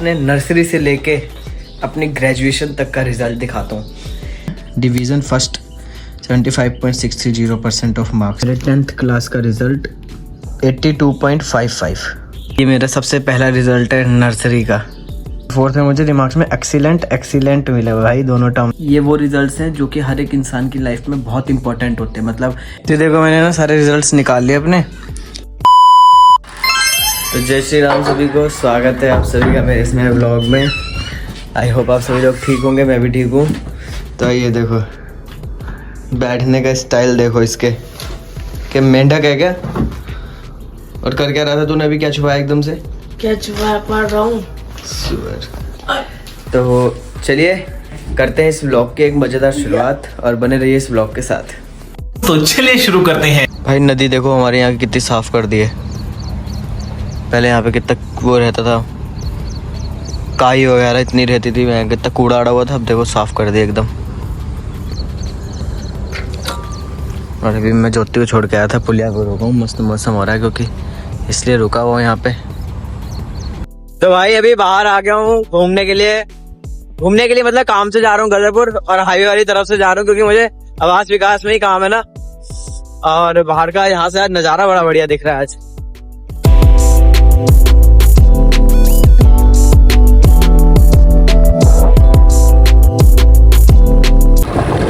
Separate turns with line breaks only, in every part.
अपने नर्सरी से लेके अपनी ग्रेजुएशन तक का रिज़ल्ट दिखाता हूँ। Division first 75.630% of marks. मेरे 10th क्लास का रिज़ल्ट 82.55। ये मेरा सबसे पहला रिज़ल्ट है नर्सरी का। फोर्थ में मुझे रिमार्क्स में एक्सीलेंट मिला भाई, दोनों टर्म। ये वो रिजल्ट्स हैं जो कि हर एक इंसान की लाइफ में बहुत इंपॉर्टेंट होते हैं। मतलब तो देखो मैंने ना सारे रिजल्ट्स निकाल लिए अपने। तो जय श्री राम सभी को, स्वागत है आप सभी का मेरे इस नए व्लॉग में। आई होप आप सभी लोग ठीक होंगे, मैं भी ठीक हूँ। तो ये देखो बैठने का स्टाइल देखो इसके, कि मेंढक है क्या? और कर क्या रहा था तूने? अभी क्या छुपाया एकदम से?
क्या छुपाया? पढ़ रहा हूँ।
तो चलिए करते हैं इस व्लॉग की एक मजेदार शुरुआत और बने रहिए इस व्लॉग के साथ।
तो चलिए शुरू करते हैं।
भाई नदी देखो हमारे यहाँ की कितनी साफ कर दी है। पहले यहाँ पे कितना वो रहता था, काई वगैरह इतनी रहती थी, मैं कितना कूड़ा अड़ा हुआ था। अब देखो साफ कर दिया एकदम। और अभी मैं ज्योति को छोड़ के आया था, पुलिया को रुका हूँ। मस्त मौसम हो रहा है क्योंकि इसलिए रुका हुआ यहाँ पे। तो भाई अभी बाहर आ गया हूँ घूमने के लिए मतलब काम से जा रहा हूँ गदरपुर, और हाईवे वाली तरफ से जा रहा हूँ क्योंकि मुझे आवास विकास में ही काम है ना। और बाहर का यहाँ से आज नज़ारा बड़ा बढ़िया दिख रहा है आज।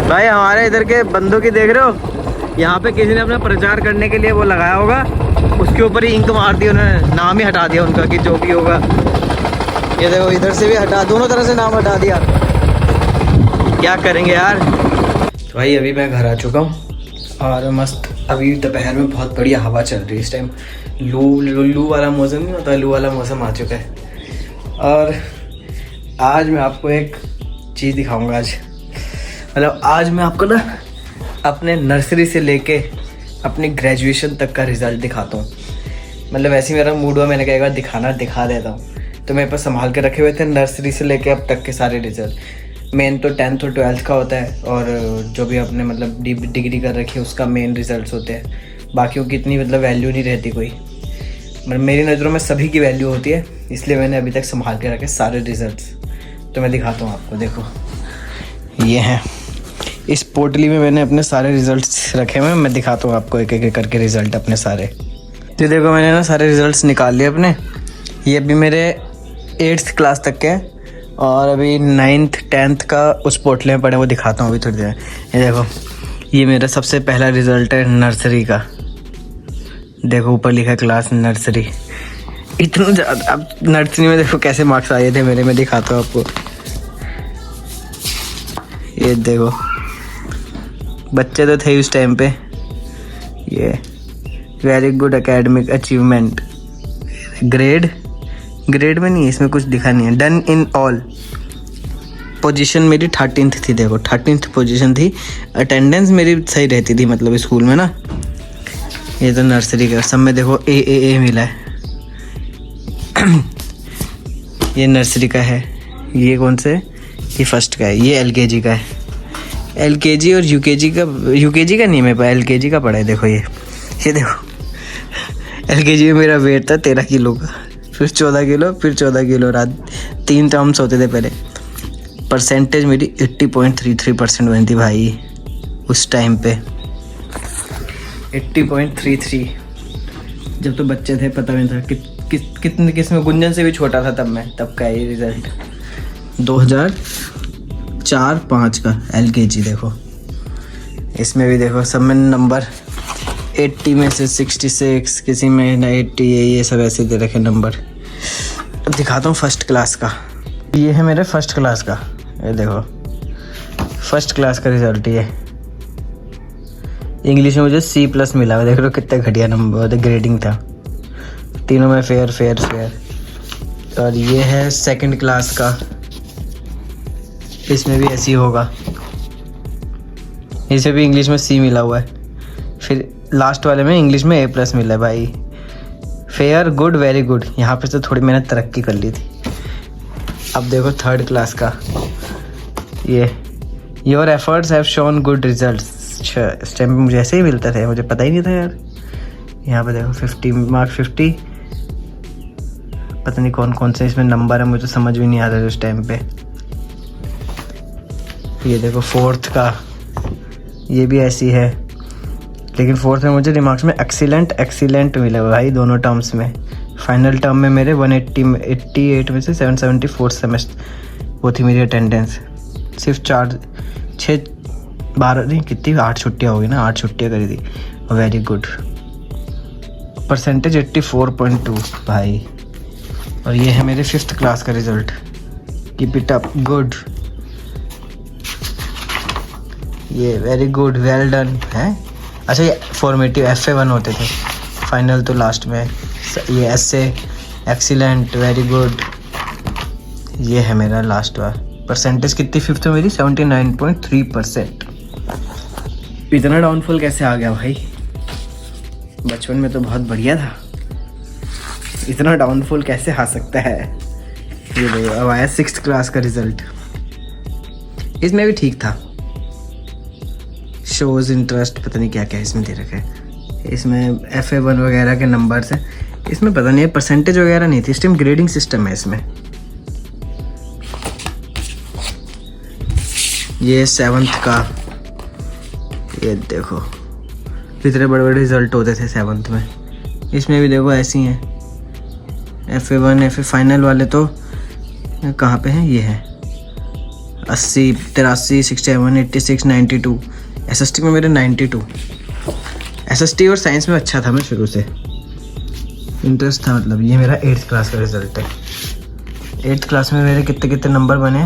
भाई हमारे इधर के बंदों की देख रहे हो, यहाँ पे किसी ने अपना प्रचार करने के लिए वो लगाया होगा, उसके ऊपर ही इंक मार दी उन्होंने, नाम ही हटा दिया उनका कि जो भी होगा। ये देखो इधर से भी हटा, दोनों तरह से नाम हटा दिया। क्या करेंगे यार। तो भाई अभी मैं घर आ चुका हूँ और मस्त अभी दोपहर में बहुत बढ़िया हवा चल रही है। इस टाइम लू वाला मौसम नहीं होता, लू वाला मौसम आ चुका है। और आज मैं आपको एक चीज़ दिखाऊंगा। आज मैं आपको ना अपने नर्सरी से लेके अपनी ग्रेजुएशन तक का रिज़ल्ट दिखाता हूँ। मतलब ऐसे ही मेरा मूड हुआ, मैंने कहा एक बार दिखा देता हूँ। तो मेरे पास संभाल के रखे हुए थे नर्सरी से लेके अब तक के सारे रिज़ल्ट। मेन तो 10th और 12th का होता है, और जो भी आपने मतलब डिग्री कर रखी है उसका मेन रिज़ल्ट होते हैं। बाकियों की इतनी मतलब वैल्यू नहीं रहती कोई, मतलब मेरी नज़रों में सभी की वैल्यू होती है, इसलिए मैंने अभी तक संभाल के रखे सारे रिज़ल्ट्स। तो मैं दिखाता हूँ आपको, देखो ये हैं। इस पोटली में मैंने अपने सारे रिज़ल्ट्स रखे हुए हैं। मैं दिखाता हूँ आपको एक एक करके रिज़ल्ट अपने सारे। तो देखो मैंने ना सारे रिज़ल्ट्स निकाल लिए अपने। ये अभी मेरे 8th क्लास तक के हैं, और अभी 9th 10th का उस पोटले में पड़े, वो दिखाता हूँ अभी थोड़ी देर। ये देखो ये मेरा सबसे पहला रिज़ल्ट है नर्सरी का। देखो ऊपर लिखा क्लास नर्सरी। इतना ज़्यादा अब नर्सरी में देखो कैसे मार्क्स आए थे मेरे, मैं दिखाता हूँ आपको। ये देखो बच्चे तो थे उस टाइम पे। ये very good academic achievement. Grade में नहीं है, इसमें कुछ दिखा नहीं है। Done in all. पोजीशन मेरी 13th थी, देखो 13th पोजीशन थी। अटेंडेंस मेरी सही रहती थी मतलब स्कूल में ना। ये तो नर्सरी का सब में देखो ए मिला है। ये नर्सरी का है। ये कौन से? ये फर्स्ट का है। ये LKG का है। LKG और यूकेजी का नहीं है मेरे पास, LKG का पड़ा है। देखो ये देखो LKG में मेरा वेट था 13 किलो का, फिर 14 किलो, फिर 14 किलो। रात 3 टर्म्स होते थे पहले। परसेंटेज मेरी 80.33% बनी थी भाई उस टाइम पे। 80.33। जब तो बच्चे थे पता नहीं था कितने किस में, गुंजन से भी छोटा था तब का ये रिज़ल्ट। 2004-05 का LKG। देखो इसमें भी देखो सब में नंबर 80 में से 66, किसी में 80, ये सब ऐसे दे रखे नंबर। अब दिखाता हूँ फर्स्ट क्लास का। ये है मेरे फर्स्ट क्लास का। ये देखो फर्स्ट क्लास का रिज़ल्ट। ये इंग्लिश में मुझे C+ मिला हुआ। देख लो कितना घटिया नंबर ग्रेडिंग था। तीनों में फेयर। और ये है सेकंड क्लास का। इसमें भी ऐसी होगा। इसे भी इंग्लिश में C मिला हुआ है। फिर लास्ट वाले में इंग्लिश में A+ मिला है भाई। Fair, good, very good. यहाँ पे तो थोड़ी मैंने तरक्की कर ली थी। अब देखो थर्ड क्लास का। ये your efforts have shown good results. इस टाइम पे मुझे ऐसे ही मिलता था, मुझे पता ही नहीं था यार। यहाँ पे देखो 50 मार्क्स 50 पता नहीं कौन कौन से इसमें नंबर है, मुझे समझ भी नहीं आ रहा उस टाइम पे। ये देखो फोर्थ का, ये भी ऐसी है, लेकिन फोर्थ में मुझे रिमार्क्स में एक्सीलेंट मिला भाई दोनों टर्म्स में। फाइनल टर्म में मेरे 188 में से 774 सेमेस्टर वो थी मेरी अटेंडेंस। सिर्फ 12 नहीं कितनी 8 छुट्टियाँ होगी ना, 8 छुट्टियाँ करी थी। वेरी गुड, परसेंटेज 84.2 भाई। और ये है मेरे 5th क्लास का result. Keep it up, good, ये वेरी गुड, वेल डन है। अच्छा ये फॉर्मेटिव FA1 होते थे, फाइनल तो लास्ट में। ये essay एक्सीलेंट, वेरी गुड। ये है मेरा लास्ट बार। परसेंटेज कितनी 5th में मेरी 79.3%। इतना डाउनफॉल कैसे आ गया भाई? बचपन में तो बहुत बढ़िया था, इतना डाउनफॉल कैसे आ सकता है? ये देखो अब आया 6th क्लास का रिजल्ट। इसमें भी ठीक था, शोज इंटरेस्ट पता नहीं क्या क्या इसमें दे रखा है। इसमें FA1 वगैरह के नंबर्स हैं, इसमें पता नहीं परसेंटेज वगैरह नहीं थी। इस टाइम ग्रेडिंग सिस्टम है इसमें। ये 7th का, ये देखो कितने बड़े बड़े रिजल्ट होते थे 7th में। इसमें भी देखो ऐसी हैं, FA1 FA फाइनल वाले तो कहाँ पे हैं? ये है 80, 83, 67, 86, 92। SST में मेरे 92। SST और साइंस में अच्छा था मैं शुरू से, इंटरेस्ट था मतलब। ये मेरा 8th क्लास का रिजल्ट है। 8th क्लास में मेरे कितने नंबर बने?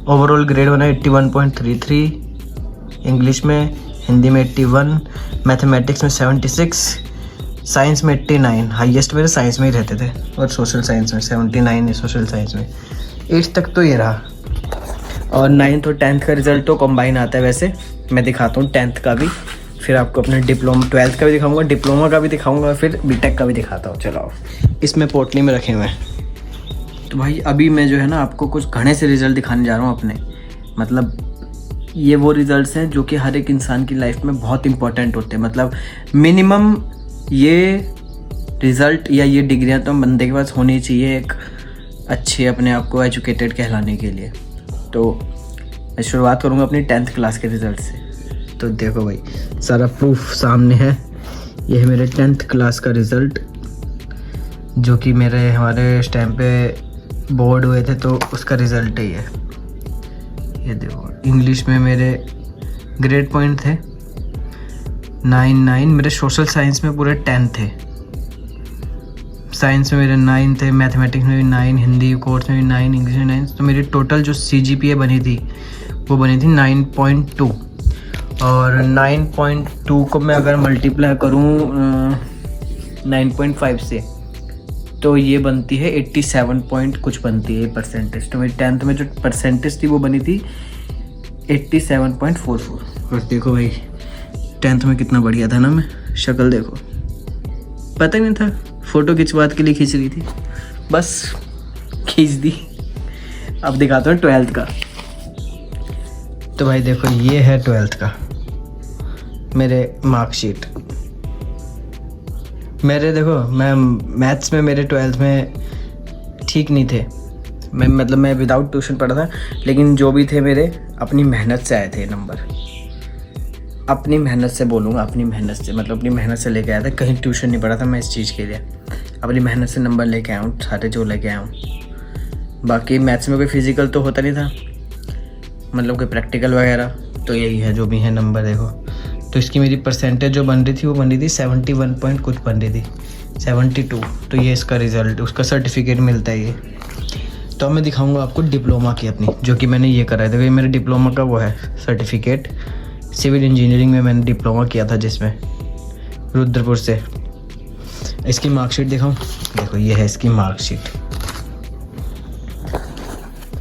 ओवरऑल ग्रेड बना 81.33, इंग्लिश में, हिंदी में 81, मैथमेटिक्स में 76, साइंस में 89। हाईएस्ट मेरे साइंस में ही रहते थे, और सोशल साइंस में 79 है, सोशल साइंस में। 8th तक तो ये रहा। और 9th और 10th का रिजल्ट तो कंबाइन आता है। वैसे मैं दिखाता हूँ 10th का भी, फिर आपको अपने डिप्लोमा 12th का भी दिखाऊंगा, डिप्लोमा का भी दिखाऊंगा, फिर बीटेक का भी दिखाता हूँ। चलो इसमें पोटली में रखे हुए हैं। तो भाई अभी मैं जो है ना आपको कुछ घने से रिज़ल्ट दिखाने जा रहा हूँ अपने। मतलब ये वो रिज़ल्ट्स हैं जो कि हर एक इंसान की लाइफ में बहुत इंपॉर्टेंट होते हैं। मतलब मिनिमम ये रिज़ल्ट या ये डिग्रियाँ तो बंदे के पास होनी चाहिए एक अच्छे अपने आप को एजुकेटेड कहलाने के लिए। तो मैं शुरुआत करूँगा अपनी 10th क्लास के रिज़ल्ट से। तो देखो भाई सारा प्रूफ सामने है। ये है मेरे 10th क्लास का रिज़ल्ट, जो कि मेरे हमारे इस टाइम पे बोर्ड हुए थे तो उसका रिज़ल्ट है ये देखो। इंग्लिश में मेरे ग्रेड पॉइंट थे 9 मेरे सोशल साइंस में पूरे 10 थे, साइंस में मेरे 9 थे, मैथमेटिक्स में भी 9, हिंदी कोर्स में भी 9, इंग्लिश में 9। तो मेरी टोटल जो CGPA बनी थी वो बनी थी 9.2। और 9.2 को मैं अगर मल्टीप्लाई करूँ 9.5 से तो ये बनती है 87 पॉइंट कुछ बनती है परसेंटेज। तो मेरी 10th में जो परसेंटेज थी वो बनी थी 87.44। और देखो भाई 10th में कितना बढ़िया था ना मैं, शक्ल देखो, पता ही नहीं था, फ़ोटो खिंचवात के लिए खींच रही थी, बस खींच दी। अब दिखाता हूँ 12th का। तो भाई देखो ये है 12th का मेरे मार्कशीट। मेरे देखो मैं मैथ्स में मेरे 12th में ठीक नहीं थे, मैं विदाउट ट्यूशन पढ़ा था, लेकिन जो भी थे मेरे अपनी मेहनत से आए थे नंबर। अपनी मेहनत से बोलूँगा, अपनी मेहनत से, मतलब अपनी मेहनत से लेके आया था, कहीं ट्यूशन नहीं पढ़ा था मैं इस चीज़ के लिए। अपनी मेहनत से नंबर लेके आया हूँ सारे जो लेके आया हूँ। बाकी मैथ्स में कोई फिज़िकल तो होता नहीं था, मतलब कोई प्रैक्टिकल वगैरह, तो यही है जो भी है नंबर देखो। तो इसकी मेरी परसेंटेज जो बन रही थी वो बन रही थी 71 पॉइंट कुछ बन रही थी, 72। तो ये इसका रिज़ल्ट, उसका सर्टिफिकेट मिलता है ये। तो अब मैं दिखाऊंगा आपको डिप्लोमा की अपनी, जो कि मैंने ये करा है। देखो ये मेरे डिप्लोमा का वो है सर्टिफिकेट, सिविल इंजीनियरिंग में मैंने डिप्लोमा किया था जिसमें रुद्रपुर से। इसकी मार्कशीट दिखाऊं, देखो ये है इसकी मार्कशीट।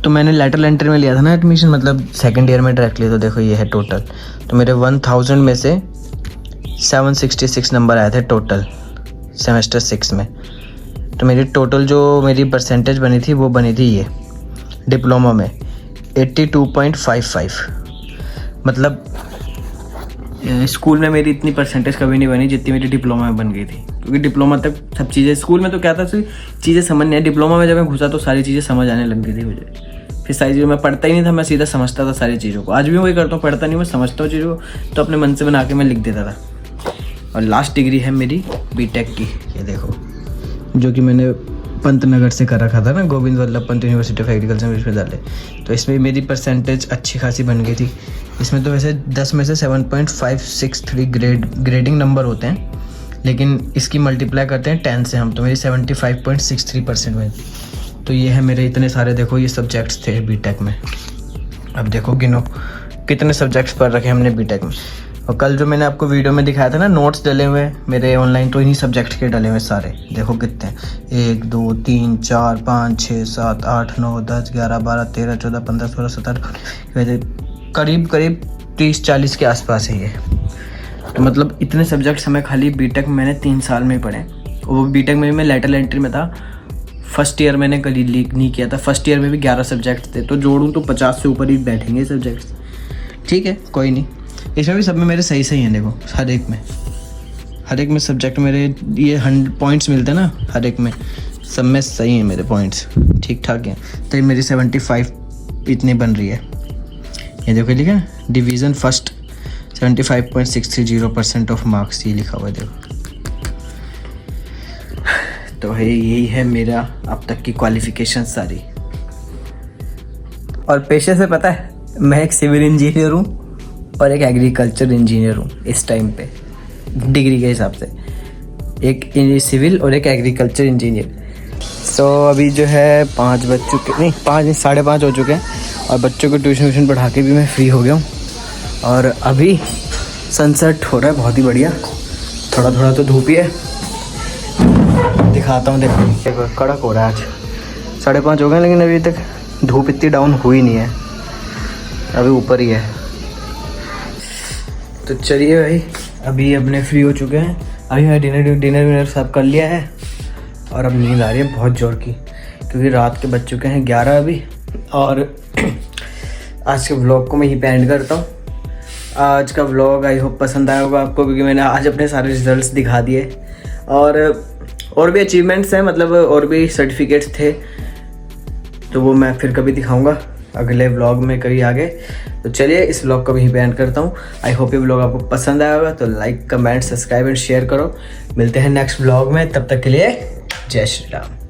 तो मैंने लेटरल एंट्री में लिया था ना एडमिशन, मतलब सेकंड ईयर में डायरेक्टली। तो देखो ये है टोटल, तो मेरे 1000 में से 766 नंबर आए थे टोटल सेमेस्टर 6 में। तो मेरी टोटल जो मेरी परसेंटेज बनी थी वो बनी थी ये डिप्लोमा में 82.55। मतलब स्कूल में मेरी इतनी परसेंटेज कभी नहीं बनी जितनी मेरी डिप्लोमा में बन गई थी। क्योंकि डिप्लोमा तक सब चीज़ें, स्कूल में तो क्या था चीज़ें समझ नहीं है, डिप्लोमा में जब मैं घुसा तो सारी चीज़ें समझ आने लग गई थी मुझे। फिर सारी चीज़ें मैं पढ़ता ही नहीं था, मैं सीधा समझता था सारी चीज़ों को। आज भी वही करता हूँ, पढ़ता नहीं, मैं समझता हूँ चीज़ों को, तो अपने मन से बना के मैं लिख देता था। और लास्ट डिग्री है मेरी बीटेक की, ये देखो, जो कि मैंने पंतनगर से कर रखा था ना, Govind Vallabh Pant university of agriculture विश्वविद्यालय। तो इसमें मेरी परसेंटेज अच्छी खासी बन गई थी। इसमें तो वैसे 10 में से 7.563 ग्रेडिंग नंबर होते हैं, लेकिन इसकी मल्टीप्लाई करते हैं 10 से हम, तो मेरी 75.63% में। तो ये है मेरे इतने सारे, देखो ये सब्जेक्ट्स थे बीटेक में। अब देखो गिनो कितने सब्जेक्ट्स पढ़ रखे हमने बीटेक में। और कल जो मैंने आपको वीडियो में दिखाया था ना, नोट्स डले हुए मेरे ऑनलाइन, तो इन्हीं सब्जेक्ट के डले हुए सारे। देखो कितने, 1 2 3 4 5 6 7 8 9 10 11 12 13 14 15 16 17 करीब 30-40 के आसपास है ये। तो मतलब इतने सब्जेक्ट्स हमें खाली बीटेक में मैंने 3 साल में पढ़े। वो बीटेक में मैं लेटरल एंट्री में था, फर्स्ट ईयर मैंने कभी लीक नहीं किया था। फर्स्ट ईयर में भी 11 सब्जेक्ट थे, तो जोड़ूँ तो 50 से ऊपर ही बैठेंगे सब्जेक्ट्स। ठीक है, कोई नहीं, इसमें भी सब में मेरे सही हैं। देखो हर एक में सब्जेक्ट मेरे ये 100 पॉइंट्स मिलते हैं ना, हर एक में, सब में सही हैं मेरे पॉइंट्स, ठीक ठाक हैं। तो मेरी 75 इतनी बन रही है। ये देखो लिखा है डिवीज़न फर्स्ट 75.630% ऑफ मार्क्स, ये लिखा हुआ है देखो। तो है यही है मेरा अब तक की क्वालिफिकेशन सारी। और पेशे से पता है, मैं एक सिविल इंजीनियर हूँ और एक एग्रीकल्चर इंजीनियर हूँ इस टाइम पे, डिग्री के हिसाब से, एक सिविल और एक एग्रीकल्चर इंजीनियर। सो अभी जो है 5 बज चुके, नहीं 5 नहीं 5:30 हो चुके हैं, और बच्चों को ट्यूशन पढ़ा के भी मैं फ्री हो गया हूँ। और अभी सनसेट हो रहा है बहुत ही बढ़िया, थोड़ा थोड़ा तो धूप ही है, दिखाता हूँ। देखो कड़क हो रहा है आज, 5:30 हो गए, लेकिन अभी तक धूप इतनी डाउन हुई नहीं है, अभी ऊपर ही है। तो चलिए भाई, अभी अपने फ्री हो चुके हैं। अभी मैं डिनर सब कर लिया है, और अब नींद आ रही है बहुत ज़ोर की, क्योंकि रात के बज चुके हैं 11 अभी। और आज के व्लॉग को मैं यहीं पे एंड करता हूँ। आज का व्लॉग आई होप पसंद आया होगा आपको, क्योंकि मैंने आज अपने सारे रिजल्ट्स दिखा दिए, और भी अचीवमेंट्स हैं, मतलब और भी सर्टिफिकेट्स थे, तो वो मैं फिर कभी दिखाऊंगा अगले व्लॉग में कभी आगे। तो चलिए इस व्लॉग को भी यहीं पे एंड करता हूँ। आई होप ये व्लॉग आपको पसंद आया होगा, तो like comment subscribe and share करो। मिलते हैं नेक्स्ट व्लॉग में, तब तक के लिए जय श्री राम।